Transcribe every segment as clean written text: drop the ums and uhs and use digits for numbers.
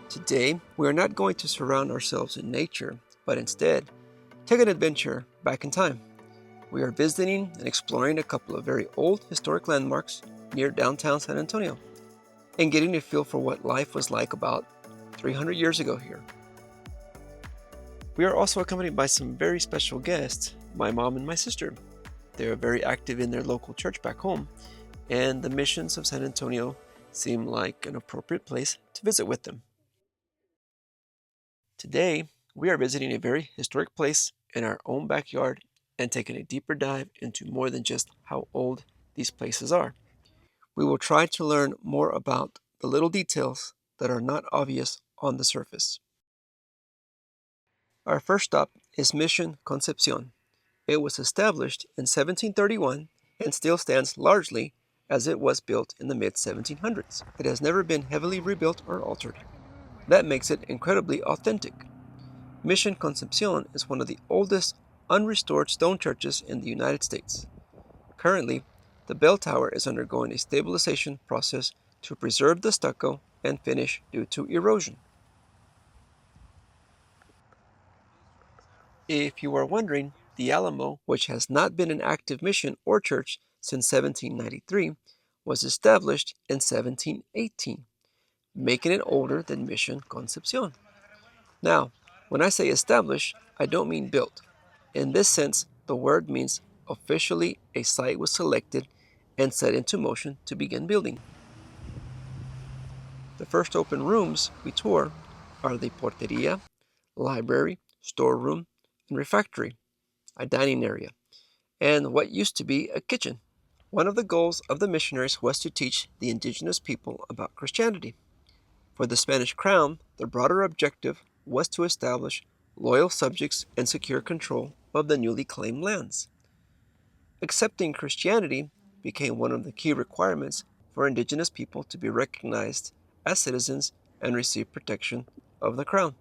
Today, we are not going to surround ourselves in nature, but instead, take an adventure back in time. We are visiting and exploring a couple of very old historic landmarks near downtown San Antonio and getting a feel for what life was like about 300 years ago here. We are also accompanied by some very special guests, my mom and my sister. They are very active in their local church back home, and the missions of San Antonio seem like an appropriate place to visit with them. Today, we are visiting a very historic place in our own backyard and taking a deeper dive into more than just how old these places are. We will try to learn more about the little details that are not obvious on the surface. Our first stop is Mission Concepcion. It was established in 1731 and still stands largely as it was built in the mid 1700s. It has never been heavily rebuilt or altered. That makes it incredibly authentic. Mission Concepcion is one of the oldest unrestored stone churches in the United States. Currently, the bell tower is undergoing a stabilization process to preserve the stucco and finish due to erosion. If you are wondering, the Alamo, which has not been an active mission or church since 1793, was established in 1718, making it older than Mission Concepcion. Now, when I say established, I don't mean built. In this sense, the word means officially a site was selected and set into motion to begin building. The first open rooms we tour are the porteria, library, storeroom, and refectory, a dining area, and what used to be a kitchen. One of the goals of the missionaries was to teach the indigenous people about Christianity. For the Spanish crown, the broader objective was to establish loyal subjects and secure control of the newly claimed lands. Accepting Christianity became one of the key requirements for indigenous people to be recognized as citizens and receive protection of the crown.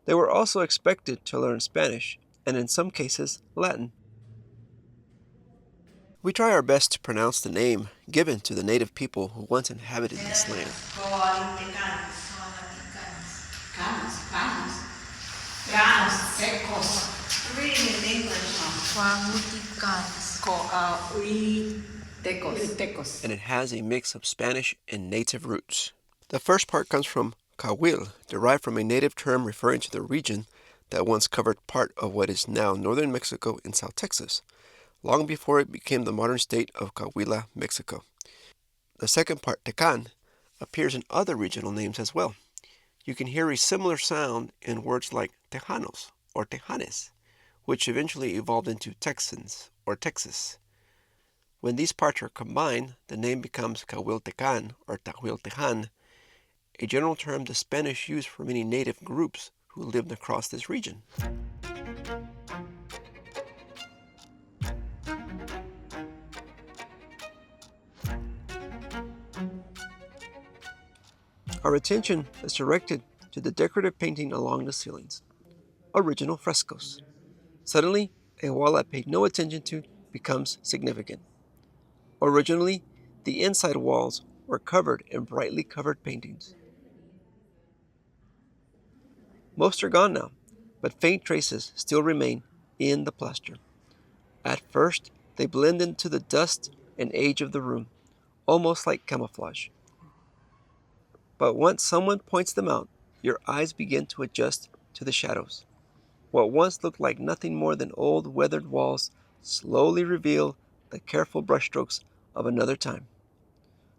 They were also expected to learn Spanish, and in some cases, Latin. We try our best to pronounce the name given to the native people who once inhabited this land. Granos secos. Reading in English. And it has a mix of Spanish and native roots. The first part comes from Cahuil, derived from a native term referring to the region that once covered part of what is now northern Mexico and South Texas, long before it became the modern state of Coahuila, Mexico. The second part, Tecan, appears in other regional names as well. You can hear a similar sound in words like Tejanos or Tejanes, which eventually evolved into Texans or Texas. When these parts are combined, the name becomes Cahuiltecan or Tahuiltejan, a general term the Spanish used for many native groups who lived across this region. Our attention is directed to the decorative painting along the ceilings, original frescoes. Suddenly, a wall I paid no attention to becomes significant. Originally, the inside walls were covered in brightly colored paintings. Most are gone now, but faint traces still remain in the plaster. At first, they blend into the dust and age of the room, almost like camouflage. But once someone points them out, your eyes begin to adjust to the shadows. What once looked like nothing more than old weathered walls slowly reveal the careful brushstrokes of another time.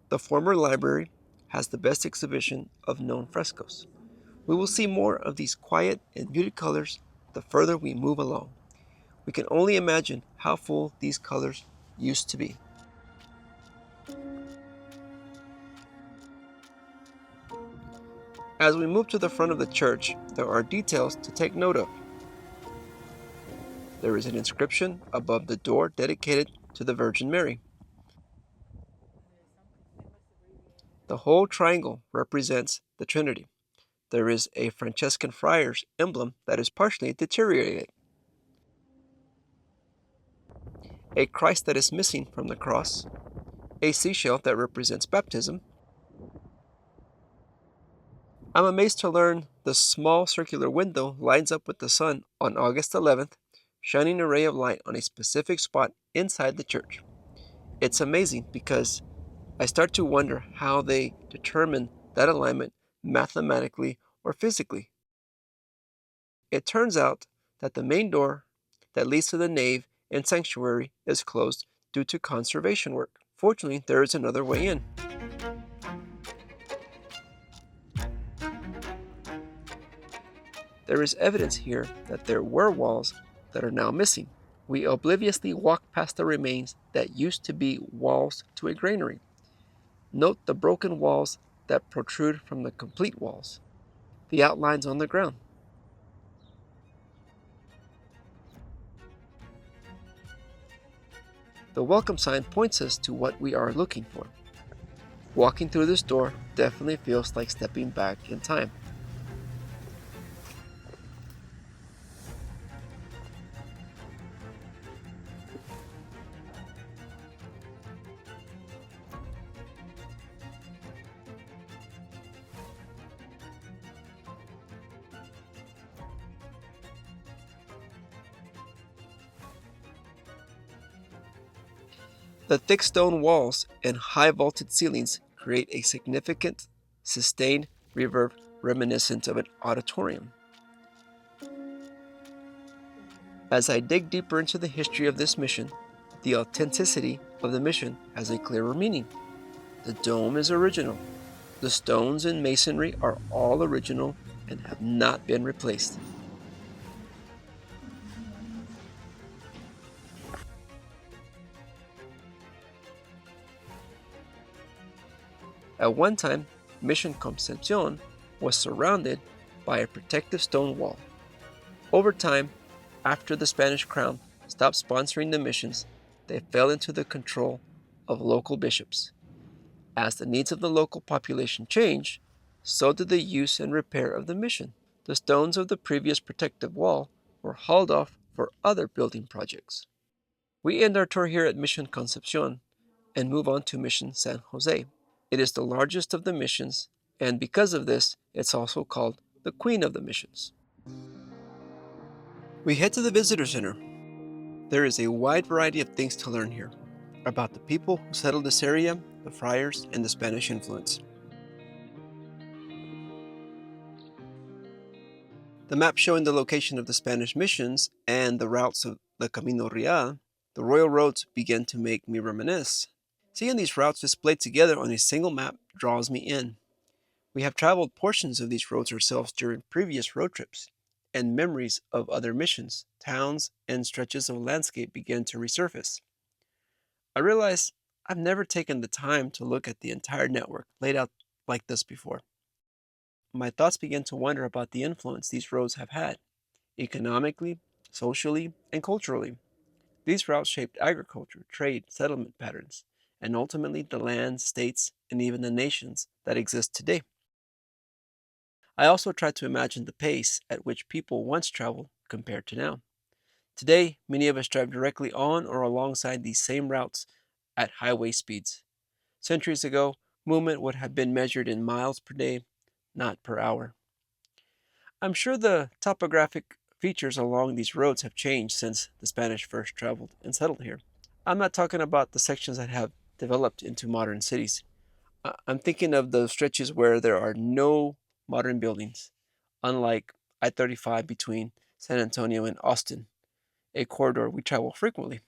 The former library has the best exhibition of known frescoes. We will see more of these quiet and muted colors the further we move along. We can only imagine how full these colors used to be. As we move to the front of the church, there are details to take note of. There is an inscription above the door dedicated to the Virgin Mary. The whole triangle represents the Trinity. There is a Franciscan friar's emblem that is partially deteriorated, a Christ that is missing from the cross, a seashell that represents baptism, I'm amazed to learn the small circular window lines up with the sun on August 11th, shining a ray of light on a specific spot inside the church. It's amazing because I start to wonder how they determine that alignment mathematically or physically. It turns out that the main door that leads to the nave and sanctuary is closed due to conservation work. Fortunately, there is another way in. There is evidence here that there were walls that are now missing. We obliviously walk past the remains that used to be walls to a granary. Note the broken walls that protrude from the complete walls, the outlines on the ground. The welcome sign points us to what we are looking for. Walking through this door definitely feels like stepping back in time. The thick stone walls and high vaulted ceilings create a significant, sustained reverb reminiscent of an auditorium. As I dig deeper into the history of this mission, the authenticity of the mission has a clearer meaning. The dome is original. The stones and masonry are all original and have not been replaced. At one time, Mission Concepción was surrounded by a protective stone wall. Over time, after the Spanish crown stopped sponsoring the missions, they fell into the control of local bishops. As the needs of the local population changed, so did the use and repair of the mission. The stones of the previous protective wall were hauled off for other building projects. We end our tour here at Mission Concepción and move on to Mission San Jose. It is the largest of the missions, and because of this, it's also called the Queen of the Missions. We head to the Visitor Center. There is a wide variety of things to learn here about the people who settled this area, the friars, and the Spanish influence. The map showing the location of the Spanish missions and the routes of the Camino Real, the royal roads, begin to make me reminisce. Seeing these routes displayed together on a single map draws me in. We have traveled portions of these roads ourselves during previous road trips, and memories of other missions, towns, and stretches of landscape begin to resurface. I realize I've never taken the time to look at the entire network laid out like this before. My thoughts begin to wonder about the influence these roads have had, economically, socially, and culturally. These routes shaped agriculture, trade, settlement patterns, and ultimately the lands, states, and even the nations that exist today. I also try to imagine the pace at which people once traveled compared to now. Today, many of us drive directly on or alongside these same routes at highway speeds. Centuries ago, movement would have been measured in miles per day, not per hour. I'm sure the topographic features along these roads have changed since the Spanish first traveled and settled here. I'm not talking about the sections that have developed into modern cities. I'm thinking of the stretches where there are no modern buildings, unlike I 35 between San Antonio and Austin, a corridor we travel frequently,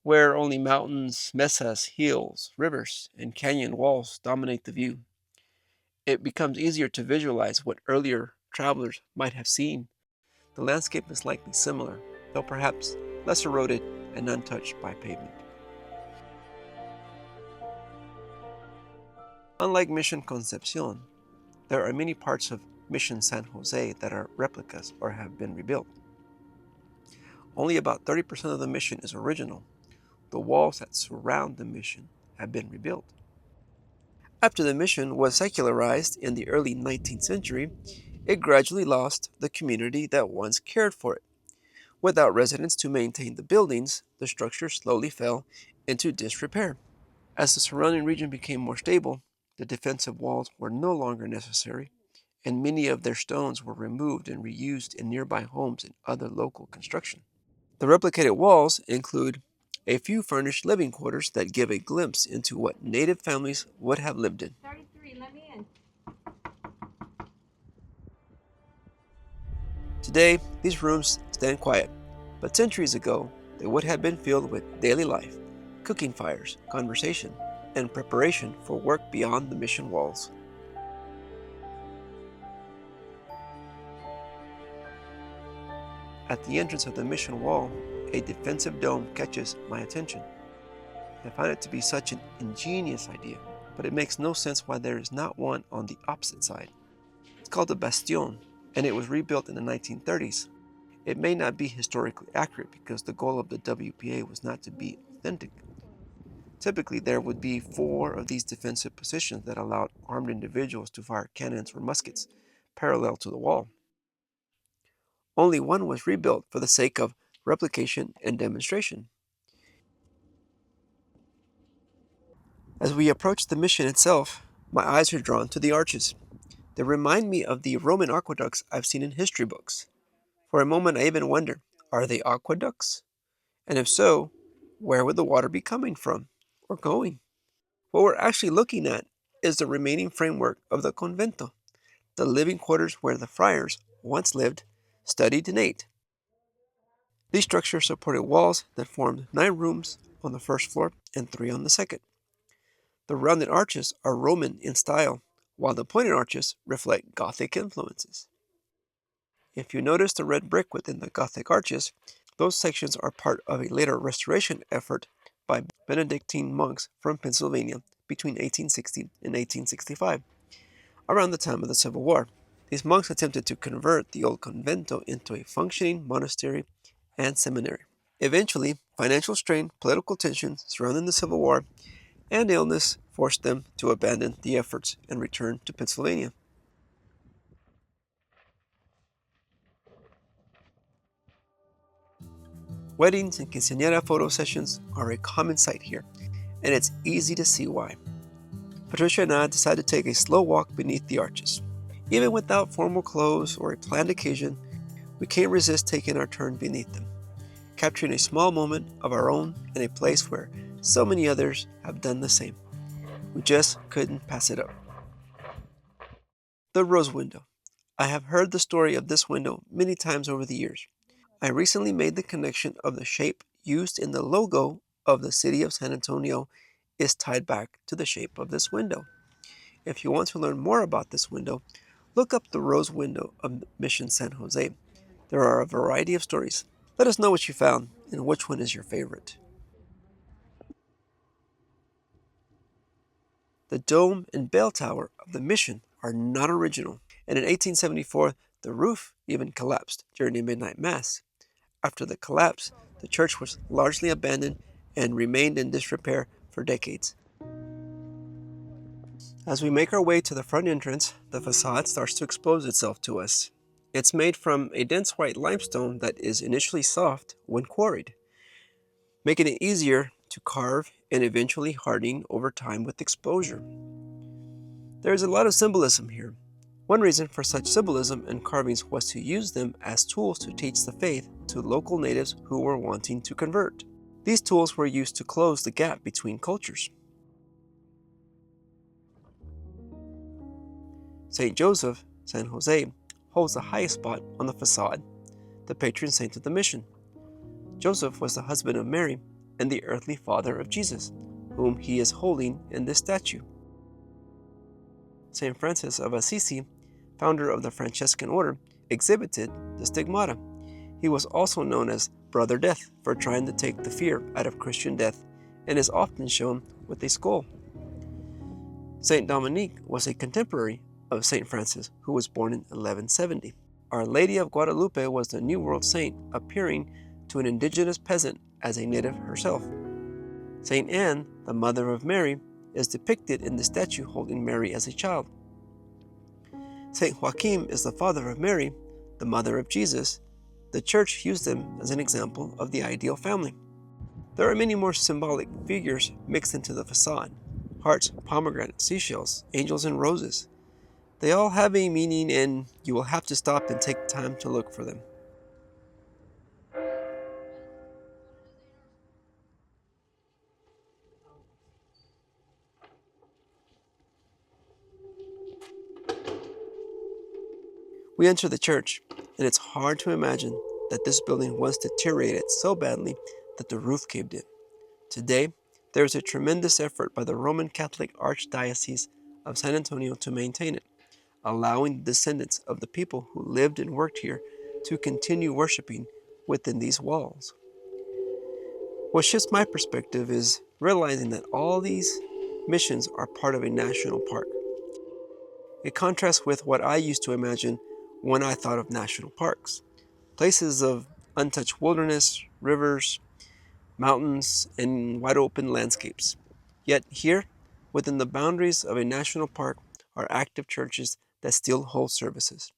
where only mountains, mesas, hills, rivers, and canyon walls dominate the view. It becomes easier to visualize what earlier travelers might have seen. The landscape is likely similar, though perhaps less eroded and untouched by pavement. Unlike Mission Concepcion, there are many parts of Mission San Jose that are replicas or have been rebuilt. Only about 30% of the mission is original. The walls that surround the mission have been rebuilt. After the mission was secularized in the early 19th century, it gradually lost the community that once cared for it. Without residents to maintain the buildings, the structure slowly fell into disrepair. As the surrounding region became more stable, the defensive walls were no longer necessary, and many of their stones were removed and reused in nearby homes and other local construction. The replicated walls include a few furnished living quarters that give a glimpse into what native families would have lived in. 33, let me in. Today, these rooms stand quiet, but centuries ago, they would have been filled with daily life, cooking fires, conversation, and preparation for work beyond the mission walls. At the entrance of the mission wall, a defensive dome catches my attention. I find it to be such an ingenious idea, but it makes no sense why there is not one on the opposite side. It's called a bastion, and it was rebuilt in the 1930s. It may not be historically accurate because the goal of the WPA was not to be authentic. Typically, there would be 4 of these defensive positions that allowed armed individuals to fire cannons or muskets parallel to the wall. Only one was rebuilt for the sake of replication and demonstration. As we approach the mission itself, my eyes are drawn to the arches. They remind me of the Roman aqueducts I've seen in history books. For a moment, I even wonder, are they aqueducts? And if so, where would the water be coming from or going? What we're actually looking at is the remaining framework of the convento, the living quarters where the friars once lived, studied, and ate. These structures supported walls that formed 9 rooms on the first floor and 3 on the second. The rounded arches are Roman in style, while the pointed arches reflect Gothic influences. If you notice the red brick within the Gothic arches, those sections are part of a later restoration effort by Benedictine monks from Pennsylvania between 1860 and 1865, around the time of the Civil War. These monks attempted to convert the old convento into a functioning monastery and seminary. Eventually, financial strain, political tensions surrounding the Civil War, and illness forced them to abandon the efforts and return to Pennsylvania. Weddings and quinceañera photo sessions are a common sight here, and it's easy to see why. Patricia and I decided to take a slow walk beneath the arches. Even without formal clothes or a planned occasion, we can't resist taking our turn beneath them, capturing a small moment of our own in a place where so many others have done the same. We just couldn't pass it up. The rose window. I have heard the story of this window many times over the years. I recently made the connection of the shape used in the logo of the city of San Antonio is tied back to the shape of this window. If you want to learn more about this window, look up the rose window of Mission San Jose. There are a variety of stories. Let us know what you found and which one is your favorite. The dome and bell tower of the mission are not original, and in 1874 the roof even collapsed during a midnight mass. After the collapse, the church was largely abandoned and remained in disrepair for decades. As we make our way to the front entrance, the facade starts to expose itself to us. It's made from a dense white limestone that is initially soft when quarried, making it easier to carve and eventually hardening over time with exposure. There is a lot of symbolism here. One reason for such symbolism and carvings was to use them as tools to teach the faith to local natives who were wanting to convert. These tools were used to close the gap between cultures. St. Joseph, San Jose, holds the highest spot on the facade, the patron saint of the mission. Joseph was the husband of Mary and the earthly father of Jesus, whom he is holding in this statue. St. Francis of Assisi, founder of the Franciscan order, exhibited the stigmata. He was also known as Brother Death for trying to take the fear out of Christian death and is often shown with a skull. St. Dominique was a contemporary of St. Francis, who was born in 1170. Our Lady of Guadalupe was the New World saint, appearing to an indigenous peasant as a native herself. St. Anne, the mother of Mary, is depicted in the statue holding Mary as a child. St. Joachim is the father of Mary, the mother of Jesus. The church used them as an example of the ideal family. There are many more symbolic figures mixed into the facade: hearts, pomegranates, seashells, angels, and roses. They all have a meaning, and you will have to stop and take time to look for them. We enter the church, and it's hard to imagine that this building once deteriorated so badly that the roof caved in. Today, there is a tremendous effort by the Roman Catholic Archdiocese of San Antonio to maintain it, allowing the descendants of the people who lived and worked here to continue worshiping within these walls. What shifts my perspective is realizing that all these missions are part of a national park. It contrasts with what I used to imagine when I thought of national parks: places of untouched wilderness, rivers, mountains, and wide open landscapes. Yet here, within the boundaries of a national park, are active churches that still hold services.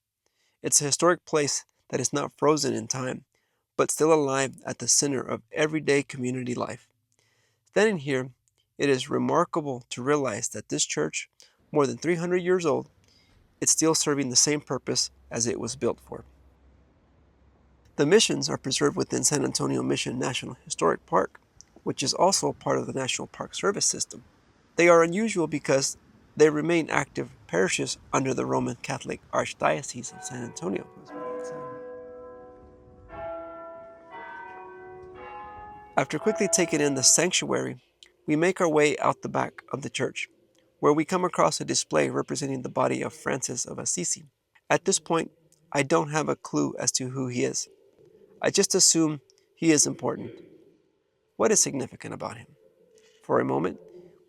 It's a historic place that is not frozen in time, but still alive at the center of everyday community life. Standing here, it is remarkable to realize that this church, more than 300 years old, is still serving the same purpose as it was built for. The missions are preserved within San Antonio Mission National Historic Park, which is also part of the National Park Service system. They are unusual because they remain active parishes under the Roman Catholic Archdiocese of San Antonio. After quickly taking in the sanctuary, we make our way out the back of the church, where we come across a display representing the body of Francis of Assisi. At this point, I don't have a clue as to who he is. I just assume he is important. What is significant about him? For a moment,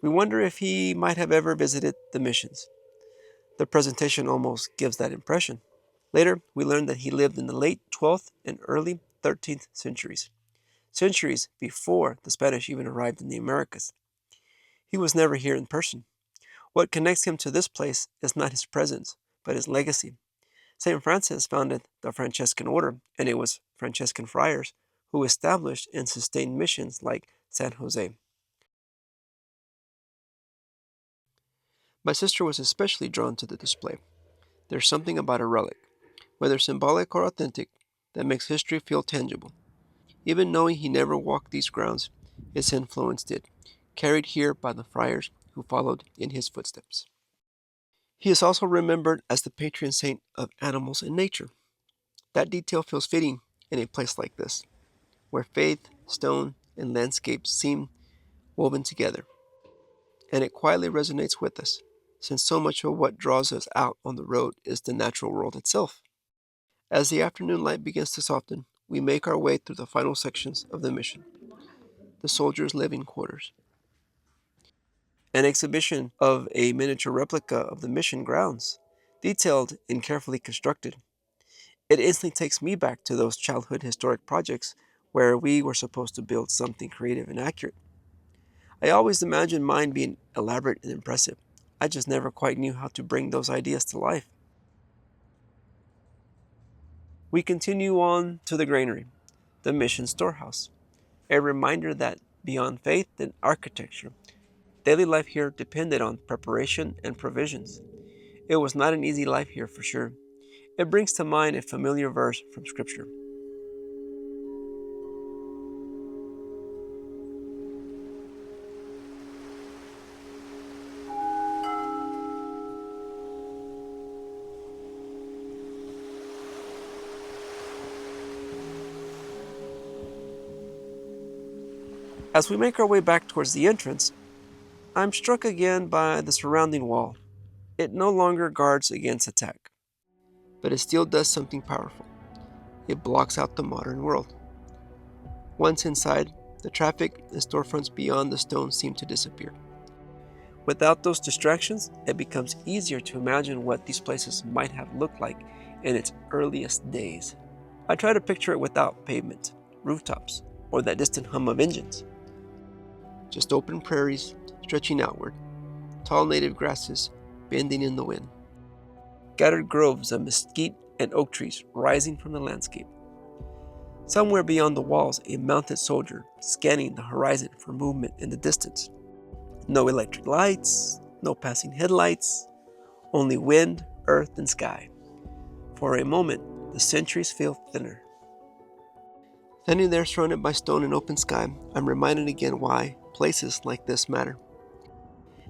we wonder if he might have ever visited the missions. The presentation almost gives that impression. Later, we learn that he lived in the late 12th and early 13th centuries, centuries before the Spanish even arrived in the Americas. He was never here in person. What connects him to this place is not his presence, but his legacy. St. Francis founded the Franciscan order, and it was Franciscan friars who established and sustained missions like San Jose. My sister was especially drawn to the display. There's something about a relic, whether symbolic or authentic, that makes history feel tangible. Even knowing he never walked these grounds, his influence did, carried here by the friars who followed in his footsteps. He is also remembered as the patron saint of animals and nature. That detail feels fitting in a place like this, where faith, stone, and landscape seem woven together. And it quietly resonates with us, since so much of what draws us out on the road is the natural world itself. As the afternoon light begins to soften, we make our way through the final sections of the mission, the soldiers' living quarters. An exhibition of a miniature replica of the mission grounds, detailed and carefully constructed. It instantly takes me back to those childhood historic projects where we were supposed to build something creative and accurate. I always imagined mine being elaborate and impressive. I just never quite knew how to bring those ideas to life. We continue on to the granary, the mission storehouse, a reminder that beyond faith and architecture, daily life here depended on preparation and provisions. It was not an easy life here for sure. It brings to mind a familiar verse from Scripture. As we make our way back towards the entrance, I'm struck again by the surrounding wall. It no longer guards against attack, but it still does something powerful. It blocks out the modern world. Once inside, the traffic and storefronts beyond the stone seem to disappear. Without those distractions, it becomes easier to imagine what these places might have looked like in its earliest days. I try to picture it without pavement, rooftops, or that distant hum of engines. Just open prairies stretching outward, tall native grasses bending in the wind, scattered groves of mesquite and oak trees rising from the landscape. Somewhere beyond the walls, a mounted soldier scanning the horizon for movement in the distance. No electric lights, no passing headlights, only wind, earth and sky. For a moment, the centuries feel thinner. Standing there surrounded by stone and open sky, I'm reminded again why places like this matter.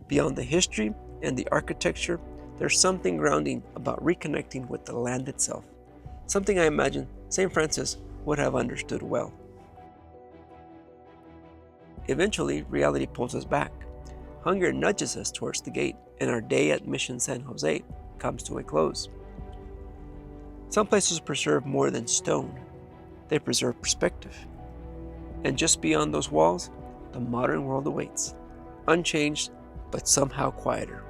Beyond the history and the architecture, there's something grounding about reconnecting with the land itself, something I imagine St. Francis would have understood well. Eventually, reality pulls us back. Hunger nudges us towards the gate, and our day at Mission San Jose comes to a close. Some places preserve more than stone. They preserve perspective. And just beyond those walls, the modern world awaits, unchanged, but somehow quieter.